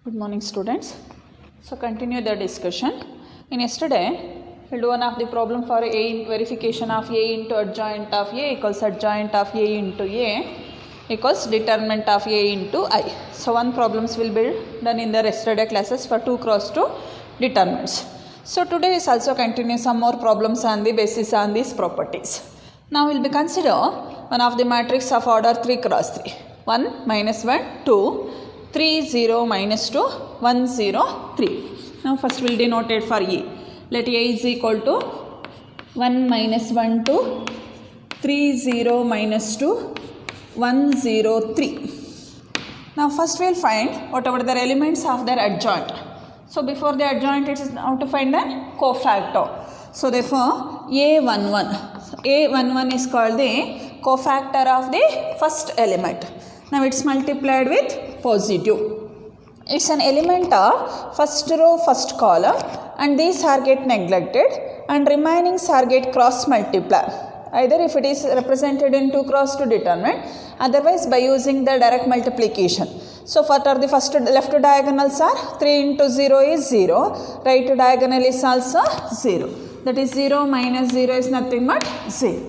Good morning, students. So continue the discussion. In yesterday, we'll do one of the problem for A verification of A into adjoint of A equals adjoint of A into A equals determinant of A into I. So one problems will be done in the yesterday classes for 2 cross 2 determinants. So today is also continue some more problems on the basis on these properties. Now we'll be consider one of the matrix of order 3 cross 3. 1 minus 1 2 3 0 minus 2 1 0 3. Now first we'll denote it for A. Let A is equal to 1 minus 1 2 3 0 minus 2 1 0 3. Now first we'll find whatever the elements of their adjoint. So before the adjoint it is how to find a cofactor. So therefore A11. So A11 is called the cofactor of the first element. Now it's multiplied with positive. It's an element of first row, first column, and these are get neglected and remaining are get cross multiply. Either if it is represented in 2 cross 2 determinant, otherwise by using the direct multiplication. So what are the first left diagonals are 3 into 0 is 0, right diagonal is also 0. That is 0 minus 0 is nothing but 0.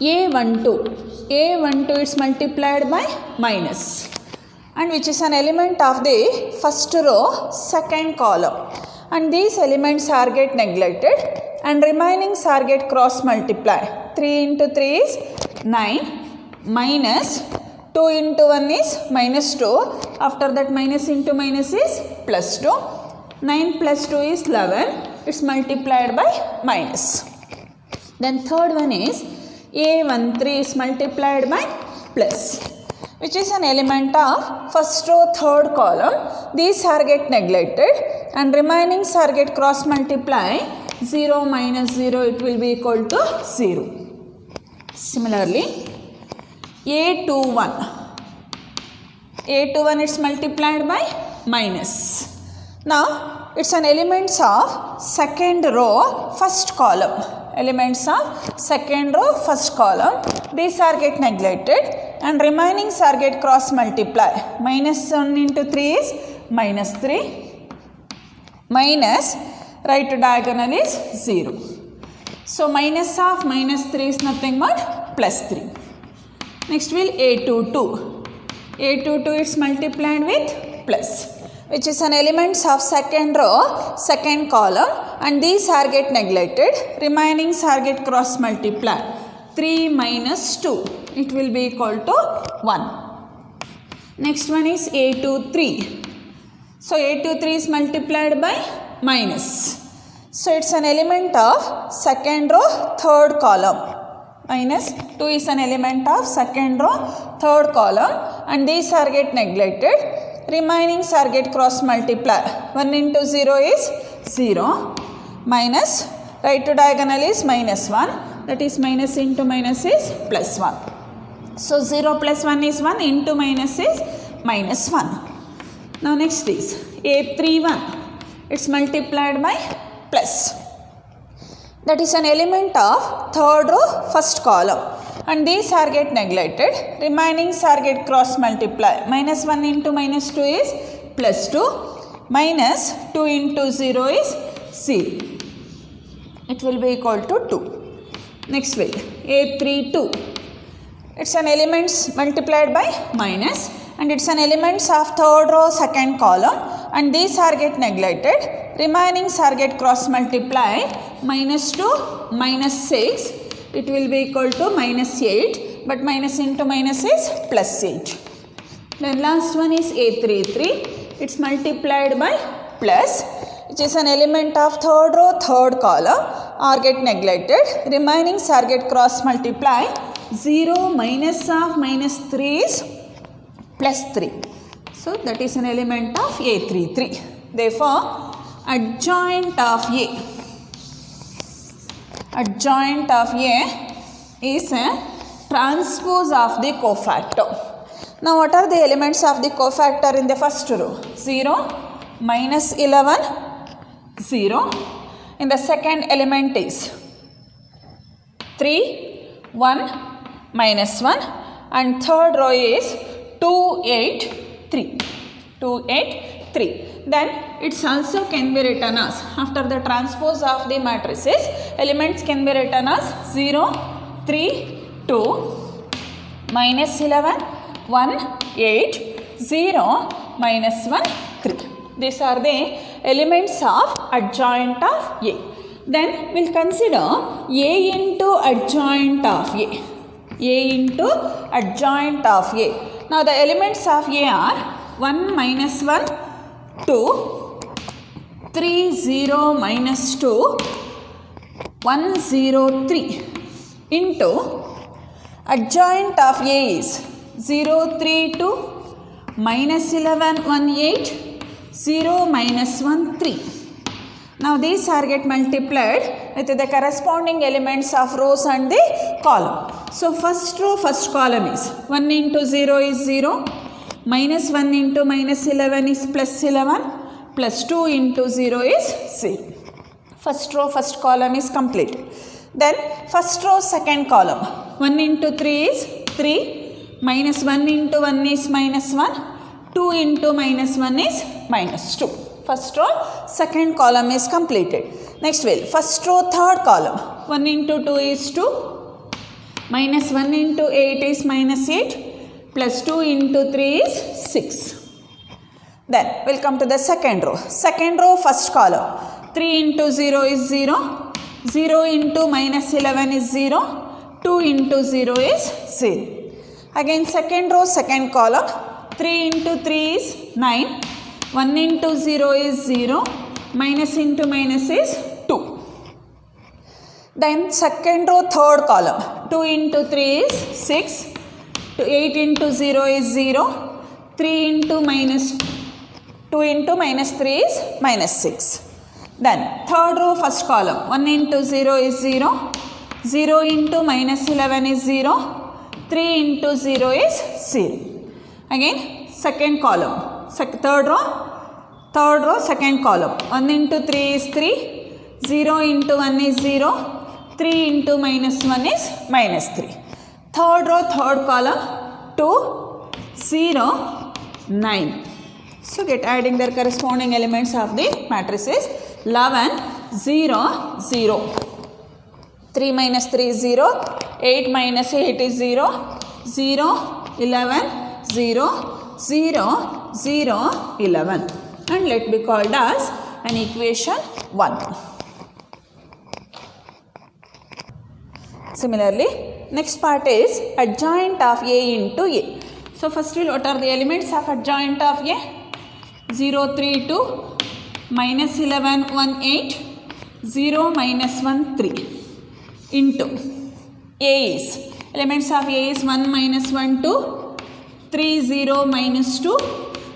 A12 is multiplied by minus, and which is an element of the first row, second column, and these elements are get neglected and remaining are get cross multiply. 3 into 3 is 9 minus 2 into 1 is minus 2. After that minus into minus is plus 2. 9 plus 2 is 11. It's multiplied by minus. Then third one is A13 is multiplied by plus, which is an element of first row, third column. These are get neglected and remaining are get cross multiply. 0 minus 0, it will be equal to 0. Similarly, A21 is multiplied by minus. Now it's an elements of second row, first column. Elements of second row, first column. These are get neglected and remaining are get cross multiply. Minus 1 into 3 is minus 3. Minus right diagonal is 0. So minus of minus 3 is nothing but plus 3. Next will A22. A22 is multiplied with plus, which is an elements of second row, second column, and these are get neglected. Remaining are get cross multiply. 3 minus 2, it will be equal to 1. Next one is A23. So A23 is multiplied by minus. So it's an element of second row, third column. Minus 2 is an element of second row, third column, and these are get neglected. Remaining are get cross multiply. 1 into 0 is 0. Minus right to diagonal is minus 1. That is minus into minus is plus 1. So 0 plus 1 is 1, into minus is minus 1. Now next is A31. It's multiplied by plus. That is an element of third row, first column, and these are get neglected. Remaining are get cross multiply. Minus 1 into minus 2 is plus 2. Minus 2 into 0 is 0. It will be equal to 2. Next will A32. It's an elements multiplied by minus, and it's an elements of third row, second column, and these are get neglected. Remaining are get cross multiply. Minus 2 minus 6, it will be equal to minus 8, but minus into minus is plus 8. Then last one is A33. It's multiplied by plus, which is an element of third row, third column, are get neglected. Remaining are get cross multiply. 0 minus of minus 3 is plus 3. So that is an element of A33. Therefore, adjoint of A is a transpose of the cofactor. Now what are the elements of the cofactor in the first row? 0, minus 11, 0. In the second element is 3, 1, minus 1, and third row is 2, 8, 3. 2, 8, 3. Then it's also can be written as, after the transpose of the matrices, elements can be written as 0, 3, 2, minus 11, 1, 8, 0, minus 1, 3. These are the elements of adjoint of A. Then we'll consider A into adjoint of A. A into adjoint of A. Now the elements of A are 1 minus 1, 2, 3, 0, minus 2, 1, 0, 3 into adjoint of A is 0, 3, 2, minus 11, 1, 8, 0, minus 1, 3. Now these are get multiplied with the corresponding elements of rows and the column. So first row, first column is 1 into 0 is 0, minus 1 into minus 11 is plus 11, plus 2 into 0 is 0. First row, first column is completed. Then first row, second column, 1 into 3 is 3, minus 1 into 1 is minus 1, 2 into minus 1 is minus 2. First row, second column is completed. Next will, first row, third column, 1 into 2 is 2, minus 1 into 8 is minus 8, plus 2 into 3 is 6. Then we'll come to the second row. Second row, first column, 3 into 0 is 0, 0 into minus 11 is 0, 2 into 0 is 0. Again second row, second column, 3 into 3 is 9, 1 into 0 is 0, minus into minus is 2. Then second row, third column, 2 into 3 is 6, 8 into 0 is 0, 3 into minus 2 into minus 3 is minus 6. Then third row, first column, 1 into 0 is 0, 0 into minus 11 is 0, 3 into 0 is 0. Again second column, third row, second column, 1 into 3 is 3, 0 into 1 is 0, 3 into minus 1 is minus 3. Third row, third column, 2, 0, 9. So get adding their corresponding elements of the matrices. 11, 0, 0. 3 minus 3 is 0, 8 minus 8 is 0, 0, 11, 0, 0, 0, 11. And let be called as an equation 1. Similarly, next part is adjoint of A into A. So first what are the elements of adjoint of A? 0, 3, 2, minus 11, 1, 8, 0, minus 1, 3 into A is, elements of A is 1, minus 1, 2, 3, 0, minus 2,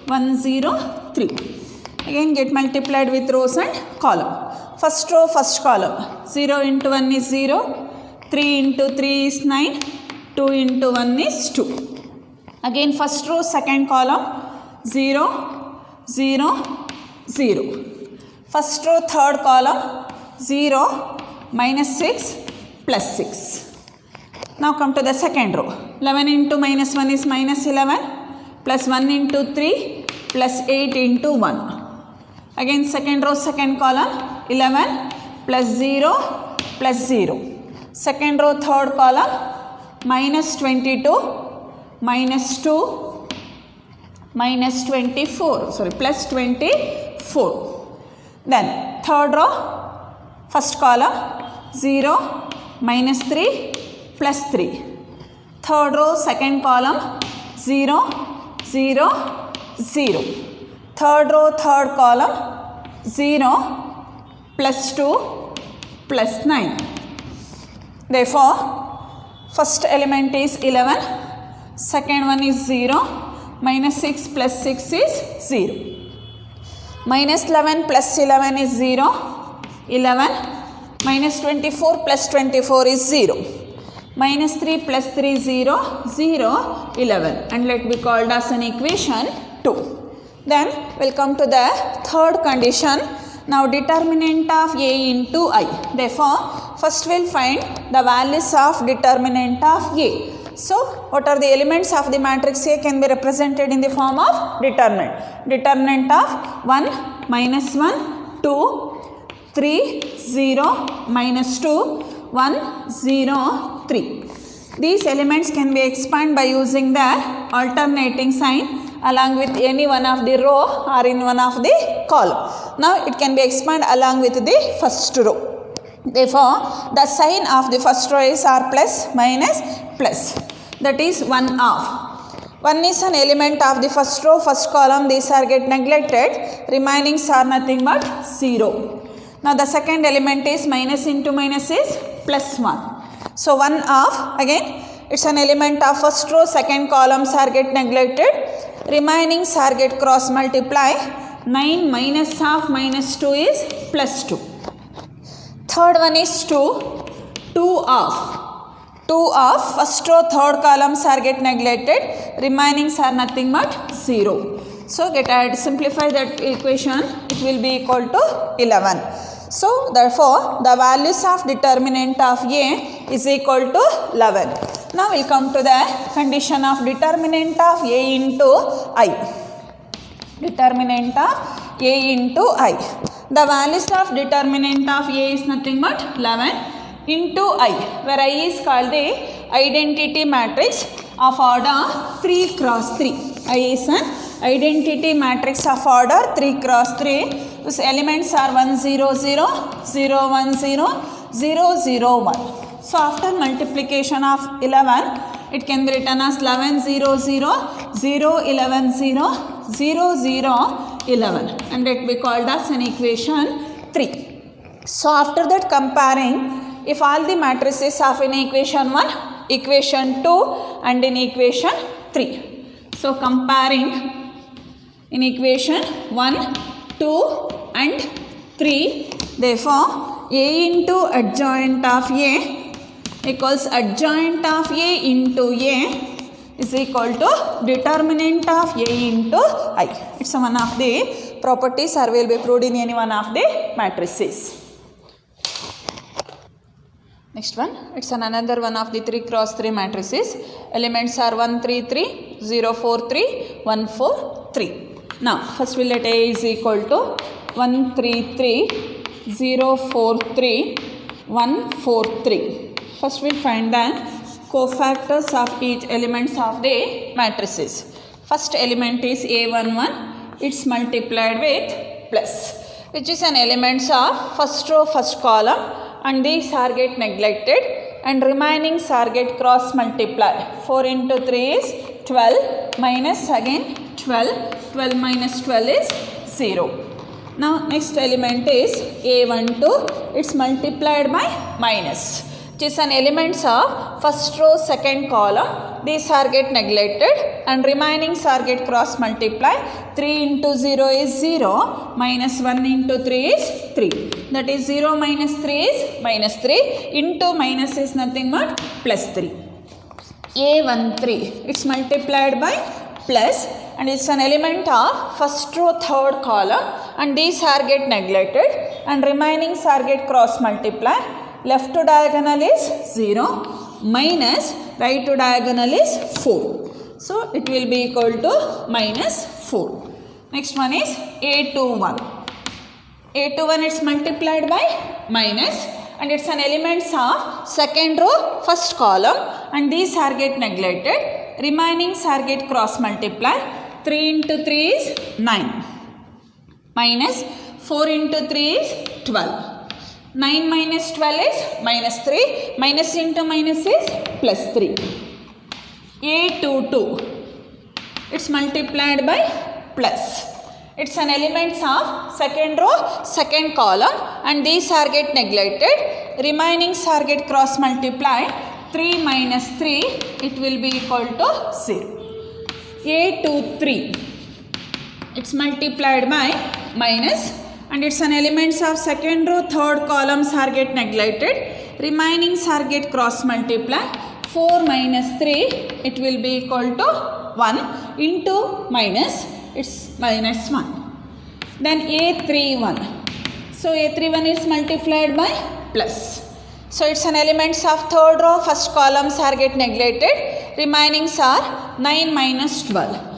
1, 0, 3. Again get multiplied with rows and column. First row, first column, 0 into 1 is 0, 3 into 3 is 9, 2 into 1 is 2. Again first row, second column, 0, 0, 0. First row, third column, 0, minus 6, plus 6. Now come to the second row. 11 into minus 1 is minus 11, plus 1 into 3, plus 8 into 1. Again second row, second column, 11, plus 0, plus 0. Second row, third column, minus 22, minus 2, minus 24, plus 24. Then third row, first column, 0, minus 3, plus 3. Third row, second column, 0, 0, 0. Third row, third column, 0, plus 2, plus 9. Therefore, first element is 11, second one is 0, minus 6 plus 6 is 0. Minus 11 plus 11 is 0, 11, minus 24 plus 24 is 0. Minus 3 plus 3 0, 0, 11, and let be called as an equation 2. Then we'll come to the third condition. Now determinant of A into I. Therefore, first we'll find the values of determinant of A. So what are the elements of the matrix A can be represented in the form of determinant. Determinant of 1, minus 1, 2, 3, 0, minus 2, 1, 0, 3. These elements can be expanded by using the alternating sign along with any one of the row or in one of the column. Now it can be expanded along with the first row. Therefore, the sign of the first row is r plus minus plus. That is 1 half. 1 is an element of the first row, first column. These are get neglected. Remaining are nothing but 0. Now the second element is minus into minus is plus 1. So 1 half again. It's an element of first row, second columns are get neglected. Remaining are get cross multiply. 9 minus half minus 2 is plus 2. Third one is 2. 2 half. 2 half, first row, third columns are get neglected. Remaining are nothing but 0. So get add, simplify that equation. It will be equal to 11. So therefore the values of determinant of A is equal to 11. Now we'll come to the condition of determinant of A into I. Determinant of A into I. The values of determinant of A is nothing but 11 into I, where I is called the identity matrix of order 3 cross 3. I is an identity matrix of order 3 cross 3. Whose elements are 1 0 0, 0 1 0, 0 0 1. So after multiplication of 11, it can be written as 11 0 0, 0 11 0, 0 0 11, and it be called as an equation 3. So after that comparing, if all the matrices of in equation 1, equation 2 and in equation 3. So comparing in equation 1, 2 and 3, therefore A into adjoint of A equals adjoint of A into A is equal to determinant of A into I. It's one of the properties or will be proved in any one of the matrices. Next one, it's another one of the 3 cross 3 matrices. Elements are 1 3 3, 0 4 3, 1 4 3. Now first we'll let A is equal to 1 3 3, 0 4 3, 1 4 3. First we'll find the cofactors of each elements of the matrices. First element is A11. It's multiplied with plus, which is an elements of first row, first column, and these are get neglected and remaining are get cross multiply. 4 into 3 is 12 minus again 12. 12 minus 12 is 0. Now next element is A12. It's multiplied by minus, which is an elements of first row, second column. These are get neglected and remaining are get cross multiply. 3 into 0 is 0, minus 1 into 3 is 3. That is 0 minus 3 is minus 3, into minus is nothing but plus 3. A13, it's multiplied by plus and it's an element of first row, third column, and these are get neglected and remaining are get cross multiply. Left to diagonal is 0, minus right to diagonal is 4. So it will be equal to minus 4. Next one is A21. A21 it's multiplied by minus and it's an elements of second row, first column, and these are get neglected. Remaining are get cross multiply. 3 into 3 is 9, minus 4 into 3 is 12. 9 minus 12 is minus 3, minus into minus is plus 3. A22, it's multiplied by plus. It's an elements of second row, second column, and these are get neglected. Remaining are get cross multiply. 3 minus 3, it will be equal to 0. A23, it's multiplied by minus and it's an elements of second row, third columns are get neglected. Remaining are get cross multiply. 4 minus 3, it will be equal to 1 into minus, it's minus 1. Then A31, so A31 is multiplied by plus. So it's an elements of third row, first columns are get neglected Remainings are 9 minus 12.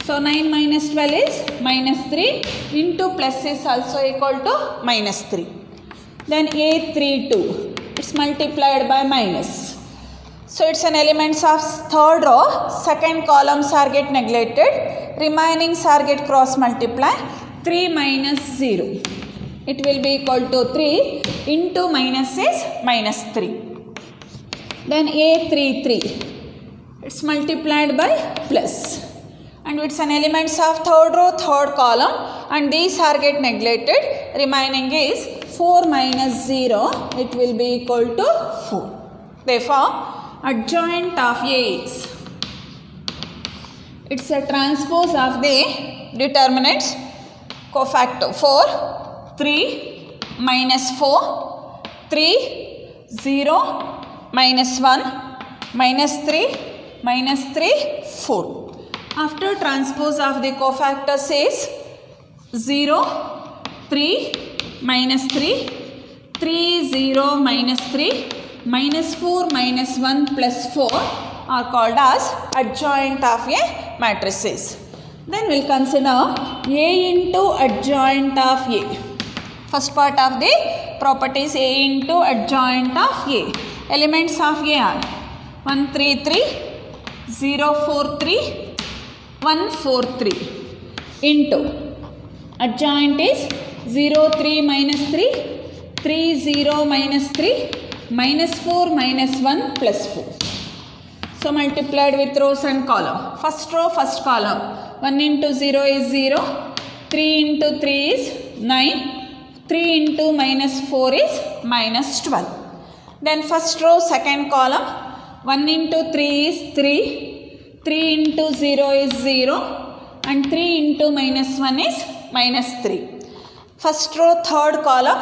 So 9 minus 12 is minus 3 into plus is also equal to minus 3. Then A32, it's multiplied by minus. So it's an elements of third row, second columns are get neglected, remainings are get cross multiply, 3 minus 0. It will be equal to 3 into minus is minus 3. Then A33, it's multiplied by plus. And it's an elements of third row, third column, and these are get neglected, remaining is 4 minus 0, it will be equal to 4. Therefore, adjoint of A is, it's a transpose of the determinants, cofactor 4, 3, minus 4, 3, 0, minus 1, minus 3, 4. After transpose of the cofactors is 0, 3, minus 3, 3, 0, minus 3, minus 4, minus 1, plus 4 are called as adjoint of a matrices. Then we will consider A into adjoint of A. First part of the properties A into adjoint of A. Elements of A are 1, 3, 3, 0, 4, 3, 1, 4, 3 into adjoint is 0, 3, minus 3, 3, 0, minus 3, minus 4, minus 1, plus 4. So multiplied with rows and column. First row, first column. 1 into 0 is 0, 3 into 3 is 9, 3 into minus 4 is minus 12. Then first row, second column. 1 into 3 is 3. 3 into 0 is 0 and 3 into minus 1 is minus 3. First row, third column,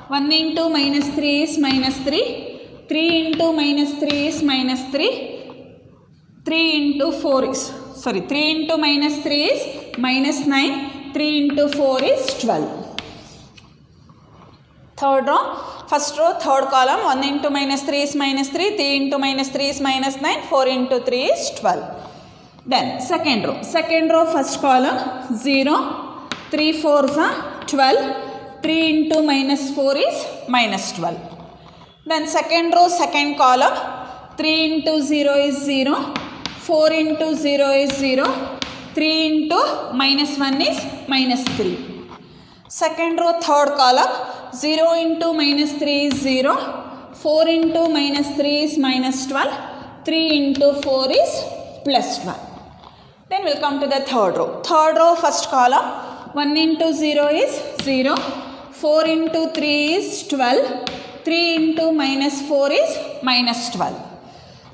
1 into minus 3 is minus 3, 3 into minus 3 is minus 3, 3 into 4 is, 3 into minus 3 is minus 9, 3 into 4 is 12. Third row, first row, third column, 1 into minus 3 is minus 3, 3 into minus 3 is minus 9, 4 into 3 is 12. Then second row, first column, 0, 3 4s are 12, 3 into minus 4 is minus 12. Then second row, second column, 3 into 0 is 0, 4 into 0 is 0, 3 into minus 1 is minus 3. Second row, third column, 0 into minus 3 is 0, 4 into minus 3 is minus 12, 3 into 4 is plus 12. Then we will come to the third row. Third row, first column, 1 into 0 is 0, 4 into 3 is 12, 3 into minus 4 is minus 12.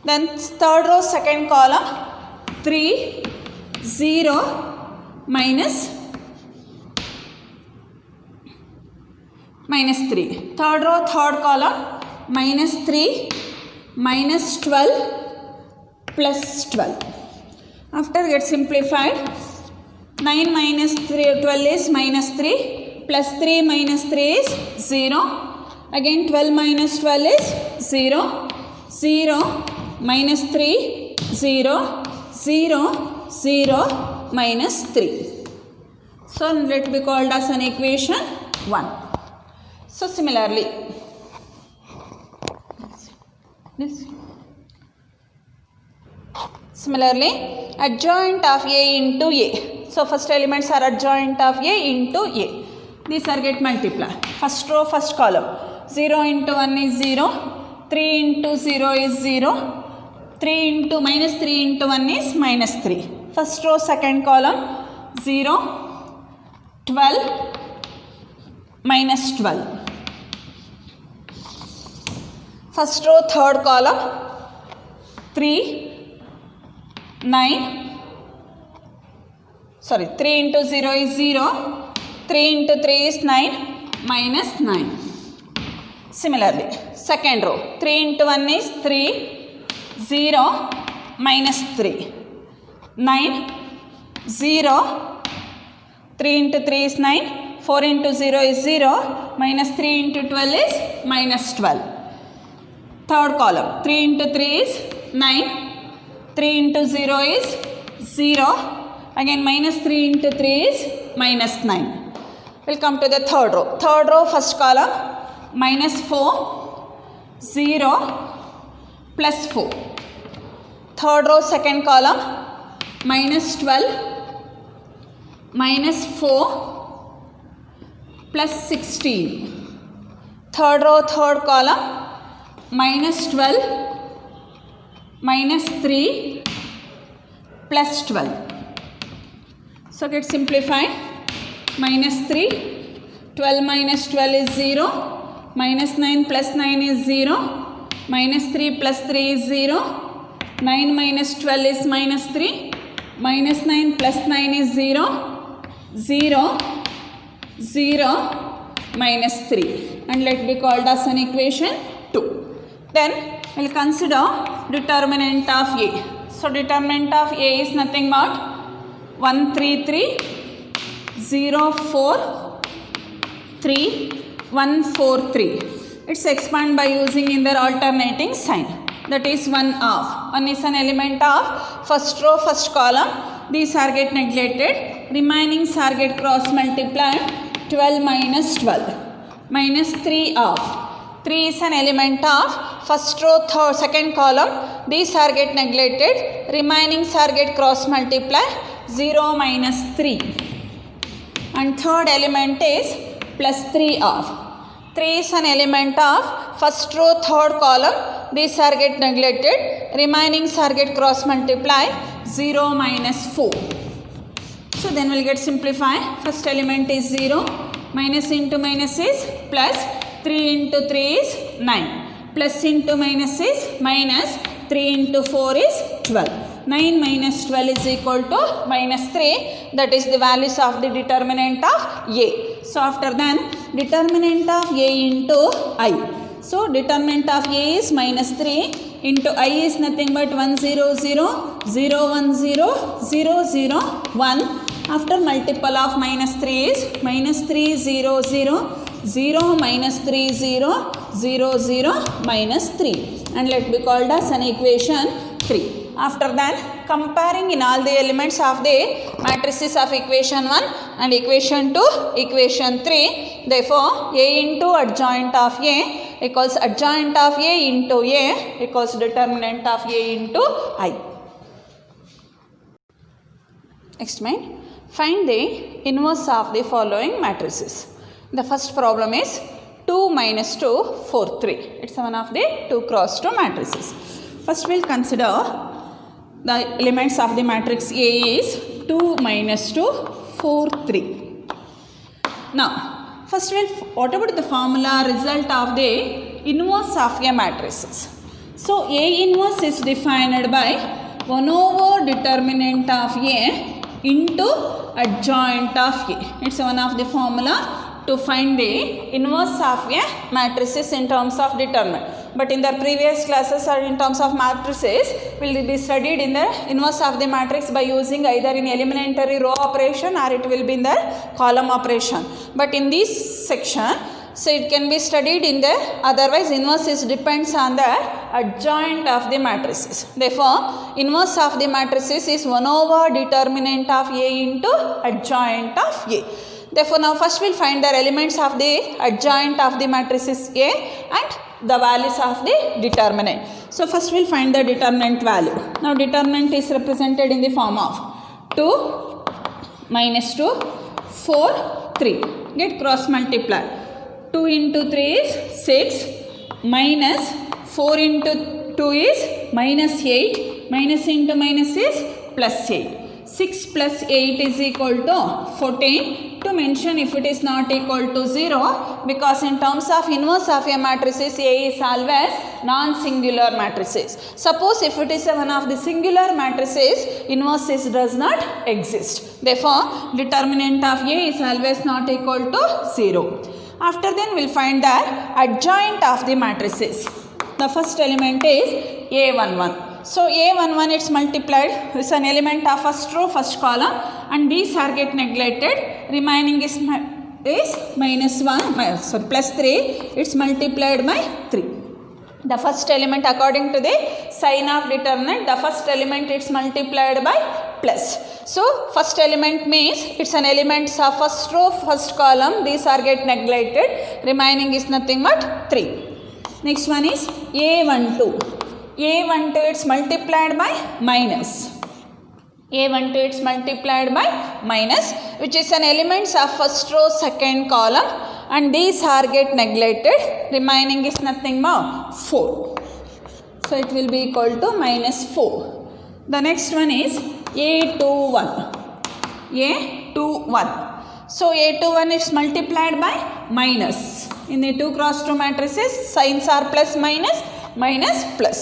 Then third row, second column, 3, 0, minus 3. Third row, third column, minus 3, minus 12, plus 12. After get simplified, 9 minus 12 is minus 3, plus 3 minus 3 is 0, again 12 minus 12 is 0, 0, minus 3, 0, 0, 0, minus 3. So let it be called as an equation 1. So similarly, adjoint of A into A. So first elements are adjoint of A into A. These are get multiplied. First row, first column. 0 into 1 is 0. 3 into 0 is 0. 3 into minus 3 into 1 is minus 3. First row, second column. 0, 12, minus 12. First row, third column. 3, 9, 3 into 0 is 0, 3 into 3 is 9, minus 9. Similarly, second row, 3 into 1 is 3, 0, minus 3, 9, 0, 3 into 3 is 9, 4 into 0 is 0, minus 3 into 12 is minus 12. Third column, 3 into 3 is 9, 3 into 0 is 0. Again minus 3 into 3 is minus 9. We'll come to the third row. Third row first column minus 4, 0, plus 4. Third row second column minus 12, minus 4, plus 16. Third row third column minus 12, minus 3, plus 12. So get simplified. Minus 3, 12 minus 12 is 0, minus 9 plus 9 is 0, minus 3 plus 3 is 0, 9 minus 12 is minus 3, minus 9 plus 9 is 0, 0, 0, minus 3, and let be called as an equation 2. Then we will consider determinant of A. So determinant of A is nothing but 133, 0, 4, 3, 1, 4, 3. It's expand by using in their alternating sign. That is 1 half. 1 is an element of first row, first column. These are get neglected. Remaining are get cross multiplied. 12 minus 12. Minus 3 half. 3 is an element of first row, third, second column. These are get neglected. Remaining are get cross multiplied. 0 minus 3. And third element is plus 3 half. 3 is an element of first row, third column. These are get neglected. Remaining are get cross multiply. 0 minus 4. So then we'll get simplify. First element is 0. Minus into minus is plus. 3 into 3 is 9. Plus into minus is minus. 3 into 4 is 12. 9 minus 12 is equal to minus 3. That is the values of the determinant of A. So after then determinant of A into I. So determinant of A is minus 3 into I is nothing but 1 0 0 0 1 0 0 0 1. After multiple of minus 3 is minus 3 0 0 0 minus 3 0 0 0 minus 3, and let be called as an equation 3. After that, comparing in all the elements of the matrices of equation 1 and equation 2, equation 3, therefore A into adjoint of A equals adjoint of A into A equals determinant of A into I. Next main, find the inverse of the following matrices. The first problem is 2 minus 2, 4, 3. It's one of the 2 cross 2 matrices. First we will consider the elements of the matrix A is 2 minus 2, 4, 3. Now, first we'll, what about the formula result of the inverse of A matrices? So, A inverse is defined by 1 over determinant of A into adjoint of A. It's one of the formula to find the inverse of A matrices in terms of determinant. But in the previous classes or in terms of matrices will be studied in the inverse of the matrix by using either in elementary row operation or it will be in the column operation. But in this section, so it can be studied in the otherwise inverse is depends on the adjoint of the matrices. Therefore, inverse of the matrices is 1 over determinant of A into adjoint of A. Therefore, now first we will find the elements of the adjoint of the matrices A and the values of the determinant. So, first we will find the determinant value. Now, determinant is represented in the form of 2 minus 2, 4, 3. Get cross multiply. 2 into 3 is 6, minus 4 into 2 is minus 8, minus into minus is plus 8. 6 plus 8 is equal to 14. To mention if it is not equal to 0, because in terms of inverse of a matrices, A is always non-singular matrices. Suppose if it is one of the singular matrices, inverse does not exist. Therefore, determinant of A is always not equal to 0. After then we will find the adjoint of the matrices. The first element is A11. So, A11 it's multiplied with an element of first row, first column, and these are get neglected. Remaining is minus 1, plus 3. It's multiplied by 3. The first element according to the sign of determinant, the first element it's multiplied by plus. So first element means it's an elements of first row, first column. These are get neglected. Remaining is nothing but 3. Next one is A12. A12 it's multiplied by minus. A12 it's multiplied by minus, which is an elements of first row, second column, and these are get neglected. Remaining is nothing more 4. So it will be equal to minus 4. The next one is A21. A21. So A21 is multiplied by minus. In the 2 cross 2 matrices, signs are plus minus, minus plus.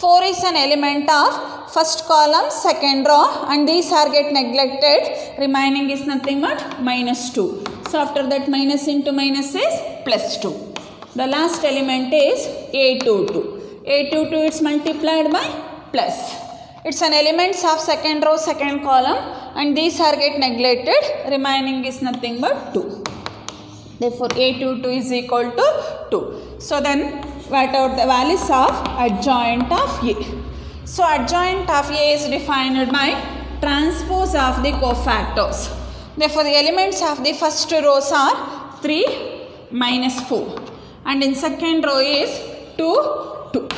4 is an element of first column, second row, and these are get neglected. Remaining is nothing but minus 2. So after that minus into minus is plus 2. The last element is A22. A22 is multiplied by plus. It's an elements of second row, second column, and these are get neglected. Remaining is nothing but 2. Therefore A22 is equal to 2. So then what are the values of adjoint of A? So adjoint of A is defined by transpose of the cofactors. Therefore the elements of the first rows are 3 minus 4, and in second row is 2, 2.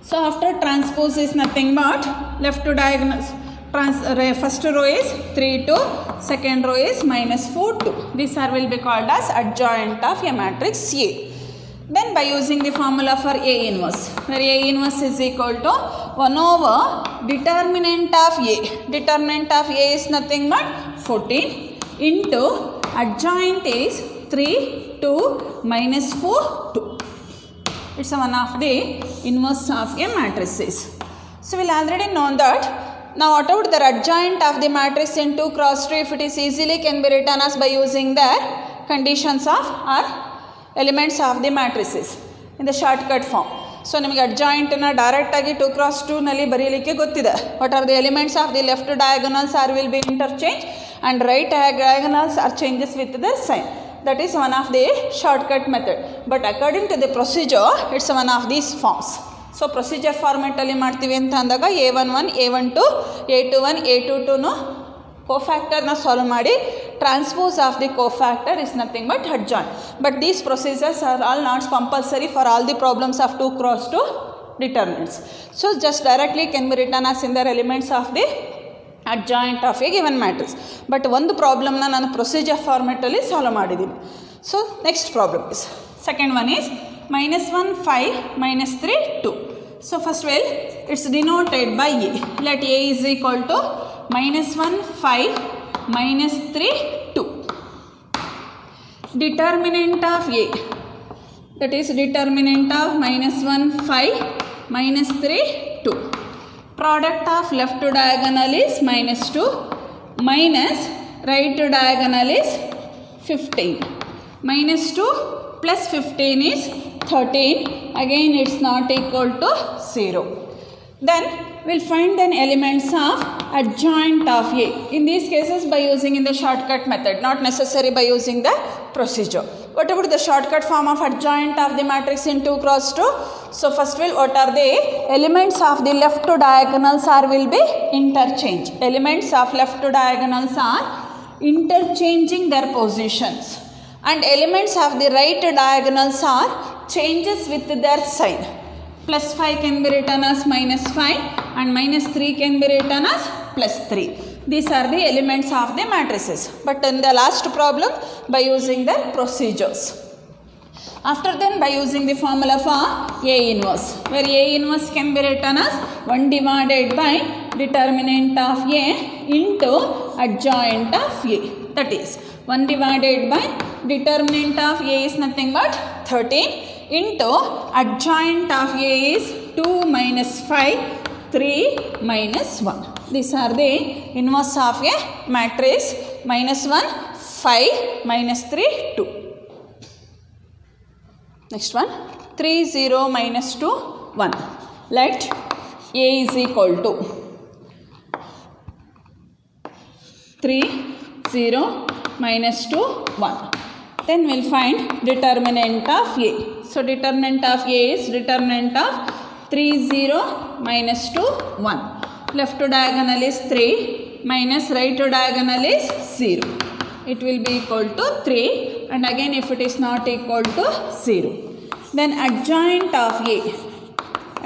So after transpose is nothing but left to diagonal. First row is 3, 2, second row is minus 4, 2. These are will be called as adjoint of a matrix A. Then by using the formula for A inverse, where A inverse is equal to 1 over determinant of A. Determinant of A is nothing but 14 into adjoint is 3, 2, minus 4, 2. It's one of the inverse of a matrices. So we'll already know that. Now what about the adjoint of the matrix in 2 cross 2? If it is easily can be written as by using the conditions of or elements of the matrices in the shortcut form. So ನಿಮಗೆ adjoint ನ direct ಆಗಿ 2 cross 2 ನಲ್ಲಿ ಬರೆಯಲಿಕ್ಕೆ ಗೊತ್ತಿದೆ. What are the elements of the left diagonals are will be interchange and right diagonals are changes with their sign. That is one of the shortcut method. But according to the procedure, it's one of these forms. So procedure format ಅಲ್ಲಿ ಮಾಡ್ತೀವಿ ಅಂತ ಅಂದಾಗ A11, A12, A21, A22 ನು cofactor na solve ಮಾಡಿ transpose of the cofactor is nothing but adjoint. But these procedures are all not compulsory for all the problems of 2 cross 2 determinants. So just directly can be written as in the elements of the adjoint of a given matrix. But ಒಂದು problem na ನಾನು procedure format ಅಲ್ಲಿ solve ಮಾಡಿದ್ದೀನಿ. So next problem is second one is minus 1 5 minus 3 2. So first well it's denoted by A. Let A is equal to minus 1 5 minus 3 2. Determinant of A, that is determinant of minus 1 5 minus 3 2. Product of left diagonal is minus 2 minus right diagonal is 15. Minus 2 plus 15 is 13. Again it's not equal to 0. Then we'll find the elements of adjoint of A. In these cases by using in the shortcut method, not necessary by using the procedure. What about the shortcut form of adjoint of the matrix in 2 cross 2? So first will what are the elements of the left diagonals are will be interchange. Elements of left diagonals are interchanging their positions, and elements of the right diagonals are changes with their sign. Plus 5 can be written as minus 5 and minus 3 can be written as plus 3. These are the elements of the matrices. But in the last problem by using the procedures. After then by using the formula for A inverse, where A inverse can be written as 1 divided by determinant of A into adjoint of A. That is 1 divided by determinant of A is nothing but 13 into adjoint of A is 2 minus 5, 3 minus 1. These are the inverse of a matrix minus 1, 5, minus 3, 2. Next one 3, 0, minus 2, 1. Let A is equal to 3, 0, minus 2, 1. Then we will find determinant of A. So determinant of A is determinant of 3 0 minus 2 1. Left diagonal is 3 minus right diagonal is 0. It will be equal to 3, and again if it is not equal to 0. Then adjoint of A.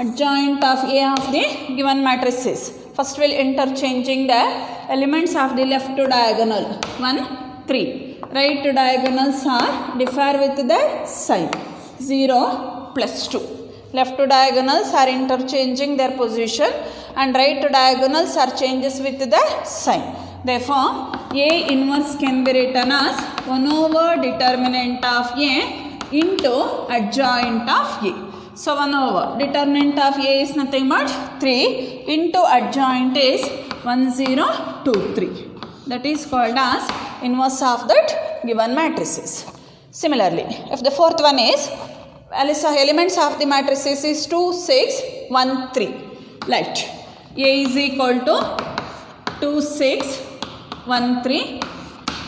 Adjoint of A of the given matrices. First we will interchanging the elements of the left diagonal. 1 3. Right diagonals are differ with the sign. 0 plus 2. Left diagonals are interchanging their position and right diagonals are changes with the sign. Therefore, A inverse can be written as 1 over determinant of A into adjoint of A. So 1 over determinant of A is nothing but 3 into adjoint is 1 0 2 3. That is called as inverse of that given matrices. Similarly, if the fourth one is elements of the matrices is 2 6 1 3. Let A is equal to 2 6 1 3.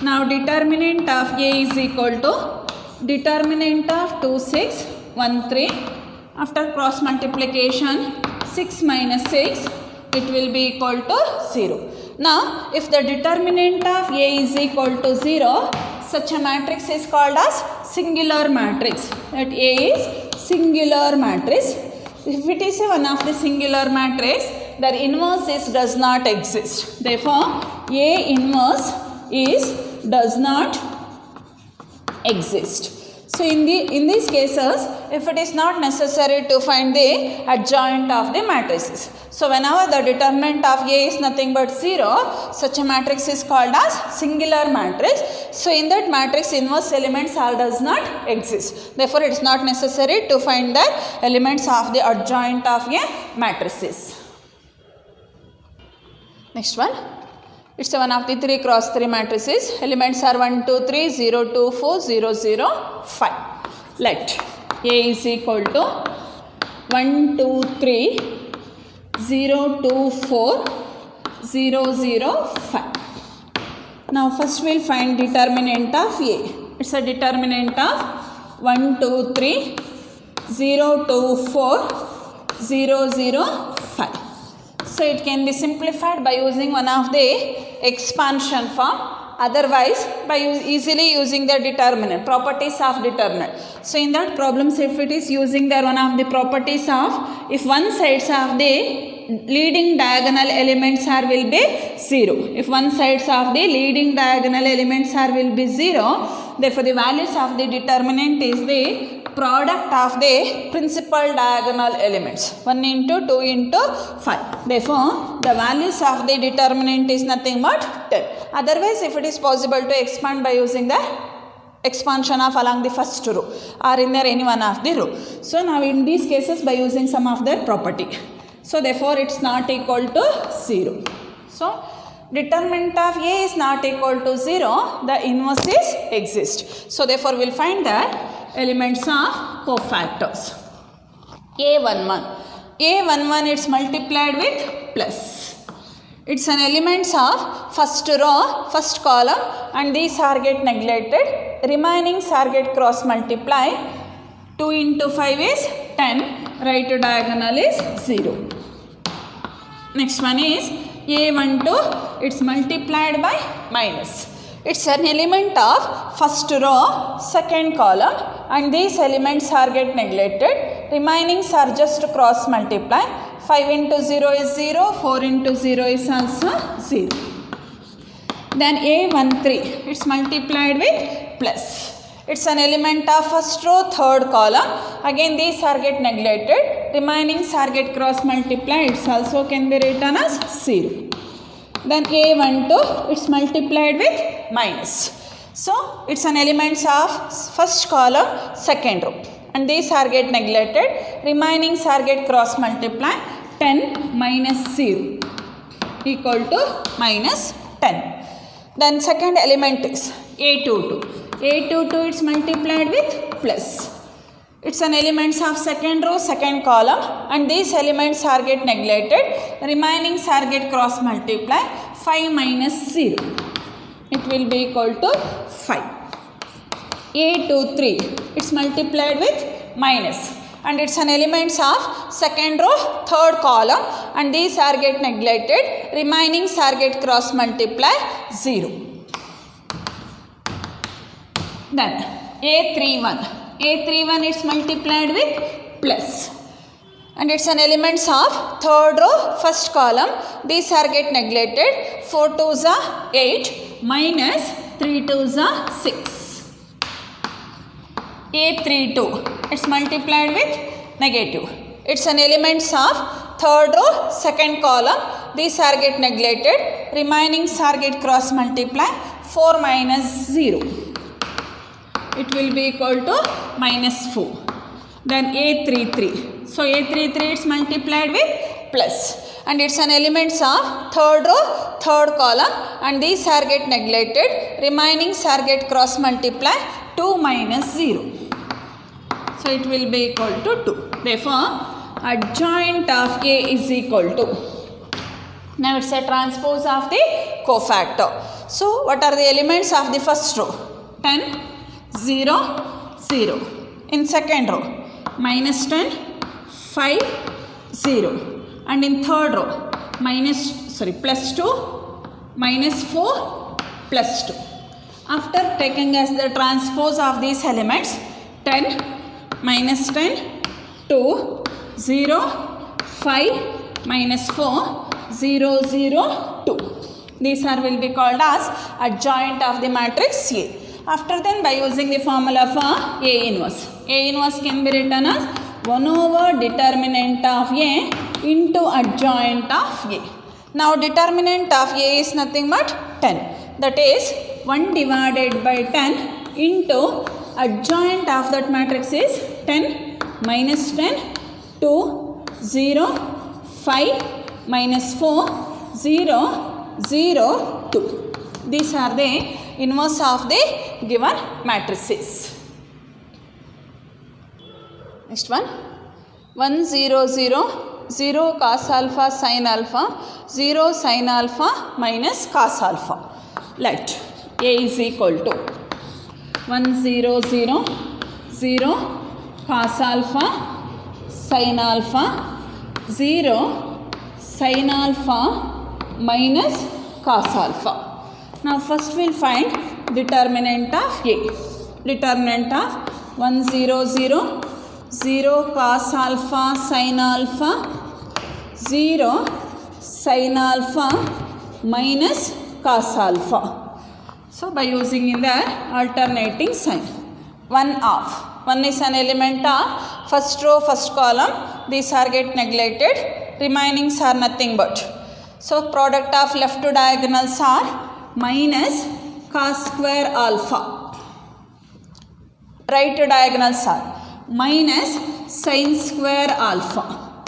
Now determinant of A is equal to determinant of 2 6 1 3. After cross multiplication 6 minus 6, it will be equal to 0. Now if the determinant of A is equal to 0, such a matrix is called as singular matrix. That A is singular matrix. If it is one of the singular matrix, their inverse is does not exist. Therefore, A inverse is does not exist. So in these cases, if it is not necessary to find the adjoint of the matrices. So whenever the determinant of A is nothing but 0, such a matrix is called as singular matrix. So in that matrix, inverse elements all does not exist. Therefore, it is not necessary to find the elements of the adjoint of A matrices. Next one. It's one of the 3 cross 3 matrices. Elements are 1 2 3 0 2 4 0 0 5. Let A is equal to 1 2 3 0 2 4 0 0 5. Now first we will find determinant of A. It's a determinant of 1 2 3 0 2 4 0 0 5. So it can be simplified by using one of the expansion form, otherwise by easily using the determinant, properties of determinant. So in that problems, if it is using the one of the properties of, if one sides of the leading diagonal elements are will be 0. If one sides of the leading diagonal elements are will be 0, therefore the values of the determinant is the product of the principal diagonal elements, 1 into 2 into 5. Therefore, the values of the determinant is nothing but 10. Otherwise, if it is possible to expand by using the expansion of along the first row or in there any one of the row. So now in these cases by using some of their property. So therefore, it's not equal to 0. So determinant of A is not equal to 0, the inverse is exist. So therefore, we'll find that elements of cofactors. A11. A11 it's multiplied with plus. It's an elements of first row, first column, and these are get neglected. Remaining are get cross multiply. 2 into 5 is 10. Right diagonal is 0. Next one is A12. It's multiplied by minus. It's an element of first row, second column, and these elements are get neglected. Remainings are just cross multiply. 5 into 0 is 0, 4 into 0 is also 0. Then A13, it's multiplied with plus. It's an element of first row, third column. Again these are get neglected. Remainings are get cross multiplied. It's also can be written as 0. Then A12, it's multiplied with minus. So it's an elements of first column, second row. And these are get neglected. Remainings are get cross multiply. 10 minus 0 equal to minus 10. Then second element is A22. A22 it's multiplied with plus. It's an elements of second row, second column, and these elements are get neglected. Remaining are get cross multiply. 5 minus 0. It will be equal to 5. A 2 3, it's multiplied with minus, and it's an elements of second row, third column, and these are get neglected, remaining are get cross multiply 0. Then A31 is multiplied with plus, and it's an elements of third row, first column, these are get neglected, 4 2s are 8 minus 3 2s are 6. A32, it's multiplied with negative, it's an elements of third row, second column, these are get neglected, remaining are get cross multiply, 4 minus 0, it will be equal to minus 4. Then A33, so A33 it's multiplied with plus, and it's an elements of third row, third column, and these are get neglected, remaining are get cross multiply, 2 minus 0, so it will be equal to 2. Therefore, adjoint of A is equal to, now it's a transpose of the cofactor. So what are the elements of the first row? 10, 0, 0. In second row, minus 10, 5, 0. And in third row, plus 2, minus 4, plus 2. After taking as the transpose of these elements, 10, minus 10, 2, 0, 5, minus 4, 0, 0, 2. These are will be called as adjoint of the matrix A. After then, by using the formula for A inverse can be written as 1 over determinant of A into adjoint of A. Now, determinant of A is nothing but 10. That is 1 divided by 10 into adjoint of that matrix is 10 minus 10, 2, 0, 5, minus 4, 0, 0, 2. These are the inverse of the given matrices. Next one, 1 0 0 0 cos alpha sin alpha 0 sin alpha minus cos alpha. Let A is equal to 1 0 0 0 cos alpha sin alpha 0 sin alpha minus cos alpha. Now first we will find determinant of A. Determinant of 1 0 0 0 cos alpha sin alpha 0 sin alpha minus cos alpha. So by using in the alternating sign, 1 is an element of first row, first column, these are get neglected, remaining are nothing but. So product of left to diagonals are minus cos square alpha, right to diagonals are minus sin square alpha,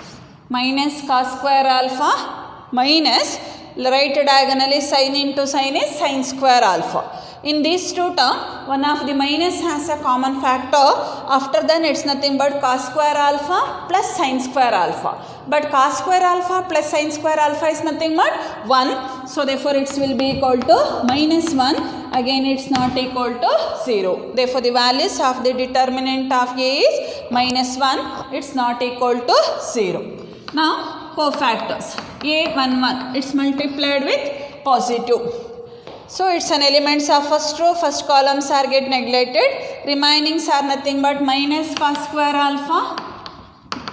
minus cos square alpha, minus right diagonal is sin into sin is sin square alpha. In these two terms, one of the minus has a common factor. After then, it's nothing but cos square alpha plus sin square alpha. But cos square alpha plus sin square alpha is nothing but 1. So, therefore, it will be equal to minus 1. Again, it's not equal to 0. Therefore, the values of the determinant of A is minus 1. It's not equal to 0. Now, cofactors. A11, it's multiplied with positive. So, it's an elements of first row, first columns are get neglected. Remainings are nothing but minus cos square alpha,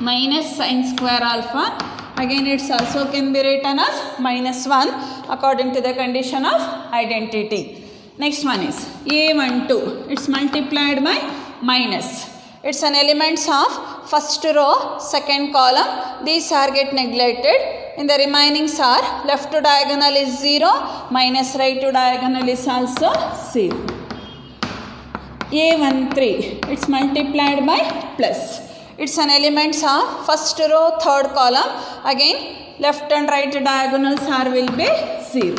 minus sin square alpha. Again, it's also can be written as minus 1 according to the condition of identity. Next one is A12, it's multiplied by minus. It's an elements of first row, second column. These are get neglected. In the remainings are left to diagonal is 0, minus right to diagonal is also 0. A13, it's multiplied by plus. It's an elements of first row, third column. Again, left and right diagonals are will be 0.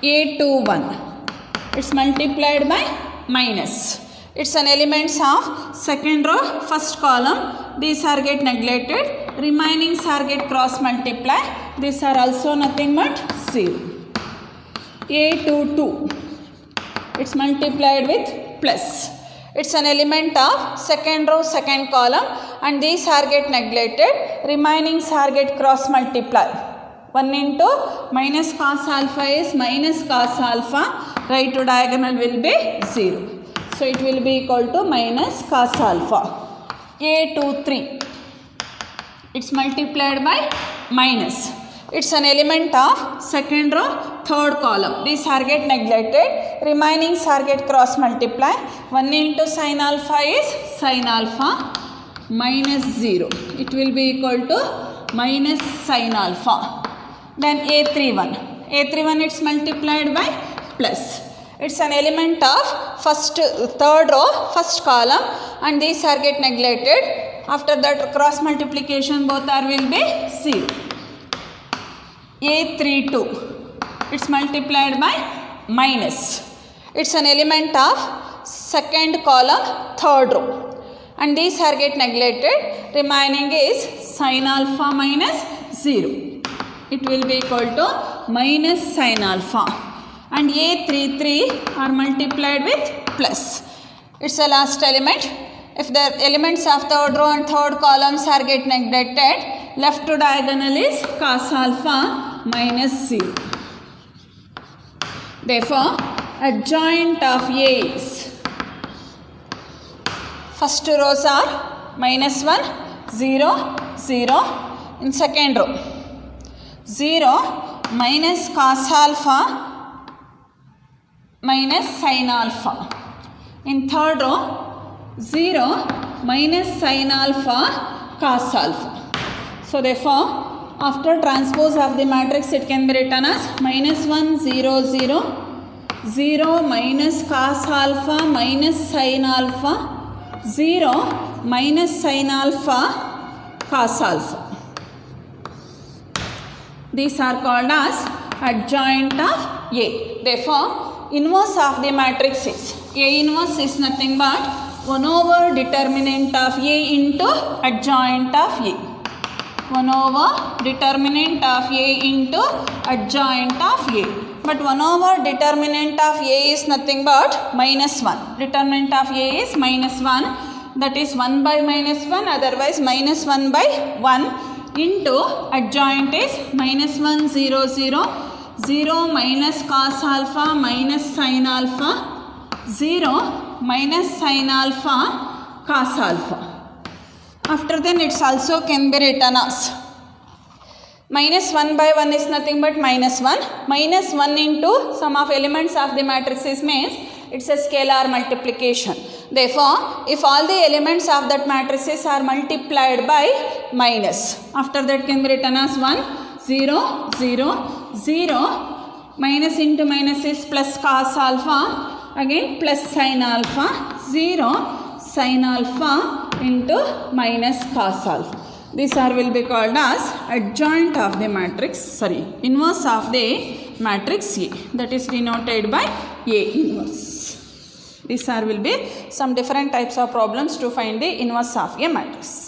A21, it's multiplied by minus. It's an elements of second row, first column. These are get neglected. Remainings are get cross multiply. These are also nothing but 0. A22, it's multiplied with plus. It's an element of second row, second column, and these are get neglected. Remaining are get cross multiply. 1 into minus cos alpha is minus cos alpha. Right to diagonal will be 0. So it will be equal to minus cos alpha. A23. It's multiplied by minus. It's an element of second row, third column. These are get neglected. Remaining are get cross multiply. 1 into sin alpha is sin alpha minus 0. It will be equal to minus sin alpha. Then A31. A31 it's multiplied by plus. It's an element of third row, first column, and these are get neglected. After that cross multiplication both are will be 0. A32. It's multiplied by minus. It's an element of second column, third row, and these are get neglected. Remaining is sin alpha minus 0. It will be equal to minus sin alpha. And A33 are multiplied with plus. It's the last element. If the elements of third row and third columns are get neglected, left to diagonal is cos alpha minus 0. Therefore, adjoint of A is, first two rows are minus 1, 0, 0. In second row, 0 minus cos alpha minus sin alpha. In third row, 0 minus sin alpha cos alpha. So therefore, after transpose of the matrix, it can be written as minus 1, 0, 0, 0 minus cos alpha minus sin alpha, 0 minus sin alpha cos alpha. These are called as adjoint of A. Therefore, inverse of the matrix is, A inverse is nothing but 1 over determinant of A into adjoint of A. 1 over determinant of A into adjoint of A. But 1 over determinant of A is nothing but minus 1. Determinant of A is minus 1. That is 1 by minus 1, otherwise minus 1 by 1. Into adjoint is minus 1, 0, 0, 0 minus cos alpha minus sin alpha, 0 minus sin alpha cos alpha. After then it's also can be written as minus 1 by 1 is nothing but minus 1. Minus 1 into sum of elements of the matrices means it's a scalar multiplication. Therefore, if all the elements of that matrices are multiplied by minus, after that can be written as 1, 0, 0, 0, minus into minus is plus cos alpha, again plus sin alpha, 0, sin alpha into minus cos alpha. These are will be called as adjoint of the matrix, inverse of the matrix A, that is denoted by A inverse. These are will be some different types of problems to find the inverse of a matrix.